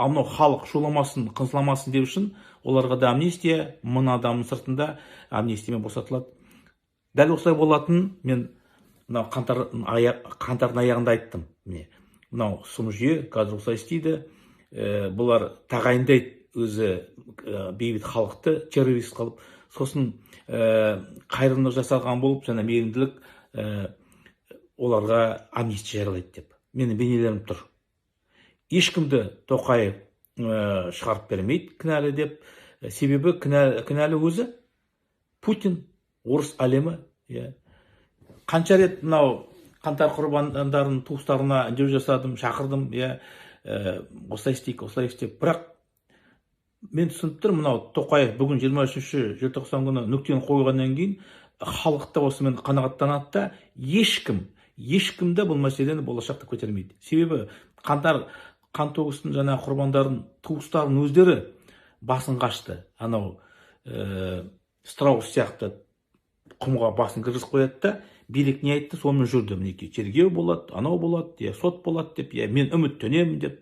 мынау халық шуламасын, қынсыламасын деп үшін оларға да амнистия, 1000 адамның сыртында амнистиямен босатылады. Дәл осылай болатын мен мынау қаңтардың аяғында айттым. Мынау сұм жүйе қазір осылай істейді. Бұлар тағайындайды өзі бейбіт халықты террорист қылып, сосын қайырымдылық жасалған болып, жаңа мейірімділік оларға амнистия жариялайды деп. Менің бейнелерім тұр. Ешкімді Тоқаев шығарып бермейді кінәлі деп. Себебі кінәлі өзі Путин, орыс әлемі. Қанша рет мынау қаңтар құрбандарын туыстарына үндеу жасадым, шақырдым, осылай істейік, осылай істеп. Бірақ мен түсініп тұрмын, мынау Тоқаев бүгін 23 желтоқсан күні нүктені қойғаннан кейін халықта осымен қанағаттанады да ешкімді бұл мәселені болашақта көтермейді. Себебі қан төгістің жаңа құрбандарын туыстарын өздері басын қашты. Анау страус сияқты құмға басын кіргізіп қояды да, билік не айтты, сонымен жүрді. Мінекей тергеу болады, анау болады, сот болады деп, мен үміттенемін деп.